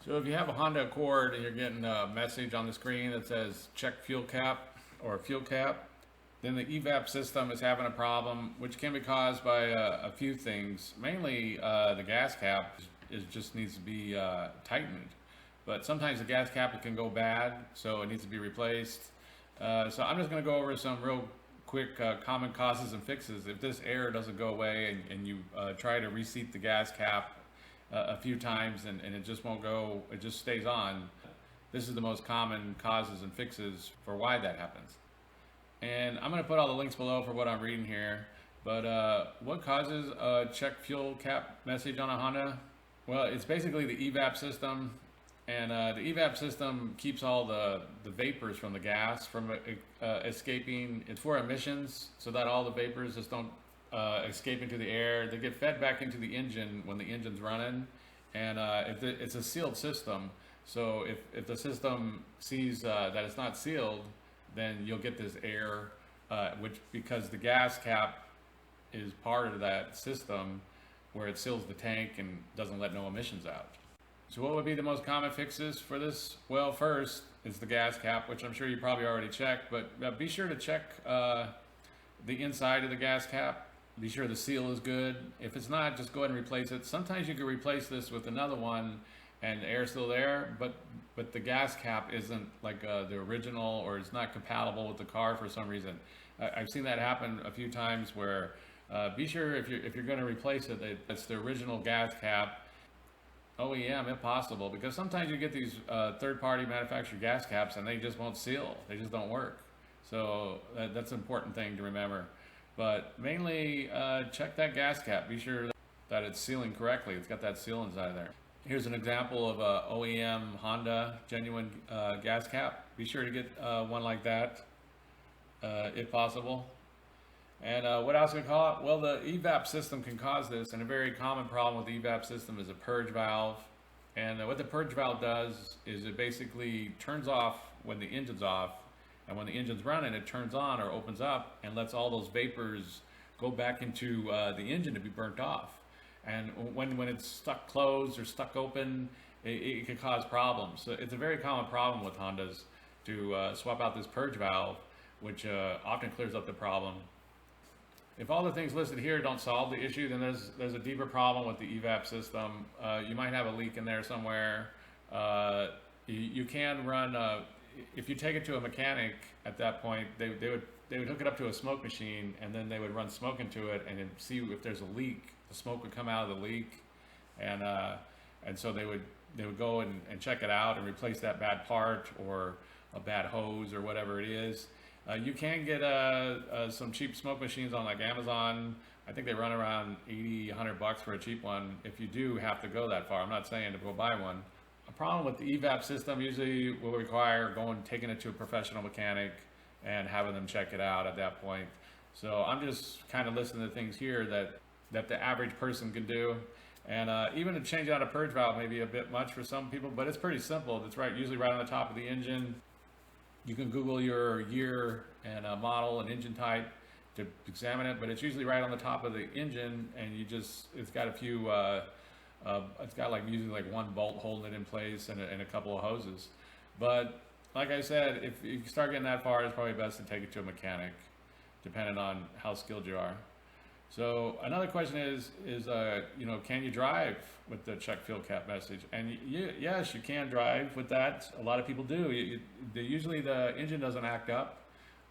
So if you have a Honda Accord and you're getting a message on the screen that says check fuel cap or fuel cap, then the evap system is having a problem, which can be caused by a few things. Mainly the gas cap just needs to be tightened. But sometimes the gas cap can go bad, so it needs to be replaced. So I'm just going to go over some real quick common causes and fixes. If this error doesn't go away and you try to reseat the gas cap a few times and it just won't go, it just stays on, this is the most common causes and fixes for why that happens. And I'm going to put all the links below for what I'm reading here. But what causes a check fuel cap message on a Honda? Well, it's basically the evap system. And the evap system keeps all the vapors from the gas from escaping. It's for emissions, so that all the vapors just don't escape into the air. They get fed back into the engine when the engine's running. And it's a sealed system, so if the system sees that it's not sealed, then you'll get this air, which, because the gas cap is part of that system where it seals the tank and doesn't let no emissions out. So what would be the most common fixes for this? Well, first is the gas cap, which I'm sure you probably already checked, but be sure to check the inside of the gas cap. Be sure the seal is good. If it's not, just go ahead and replace it. Sometimes you can replace this with another one and the air's still there, but the gas cap isn't like the original, or it's not compatible with the car for some reason. I've seen that happen a few times where be sure if you're going to replace it, it's the original gas cap, OEM if possible, because sometimes you get these third-party manufactured gas caps and they just won't seal. They just don't work. So that's an important thing to remember. But mainly check that gas cap. Be sure that it's sealing correctly. It's got that seal inside there. Here's an example of a OEM Honda genuine gas cap. Be sure to get one like that if possible. And what else can cause it? Well, the evap system can cause this, and a very common problem with the evap system is a purge valve. And what the purge valve does is it basically turns off when the engine's off, and when the engine's running, it turns on or opens up and lets all those vapors go back into the engine to be burnt off. And when it's stuck closed or stuck open, it can cause problems. So it's a very common problem with Hondas to swap out this purge valve, which often clears up the problem. If all the things listed here don't solve the issue, then there's a deeper problem with the evap system. You might have a leak in there somewhere. You can run, if you take it to a mechanic at that point, they would hook it up to a smoke machine, and then they would run smoke into it and then see if there's a leak. The smoke would come out of the leak, and so they would go and check it out and replace that bad part or a bad hose or whatever it is. You can get some cheap smoke machines on like Amazon. I think they run around $80-100 for a cheap one if you do have to go that far. I'm not saying to go buy one. A problem with the evap system usually will require taking it to a professional mechanic and having them check it out at that point. So I'm just kind of listing the things here that the average person can do. And even to change out a purge valve may be a bit much for some people, but it's pretty simple. It's usually right on the top of the engine. You can Google your year and model and engine type to examine it, but it's usually right on the top of the engine, and it's got a few, it's got usually one bolt holding it in place and a couple of hoses. But like I said, if you start getting that far, it's probably best to take it to a mechanic, depending on how skilled you are. So another question is can you drive with the check fuel cap message? And yes, you can drive with that. A lot of people do. Usually the engine doesn't act up,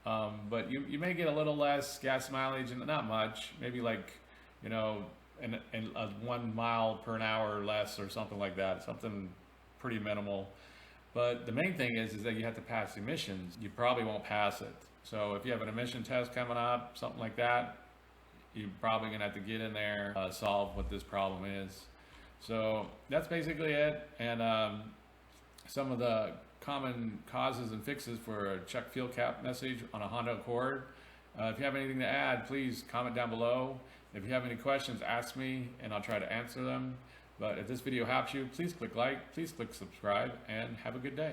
but you may get a little less gas mileage, and not much, maybe 1 mile per hour less or something like that, something pretty minimal. But the main thing is that you have to pass emissions. You probably won't pass it. So if you have an emission test coming up, something like that, you're probably gonna have to get in there, solve what this problem is. So that's basically it. And some of the common causes and fixes for a check fuel cap message on a Honda Accord. If you have anything to add, please comment down below. If you have any questions, ask me and I'll try to answer them. But if this video helps you, please click like, please click subscribe, and have a good day.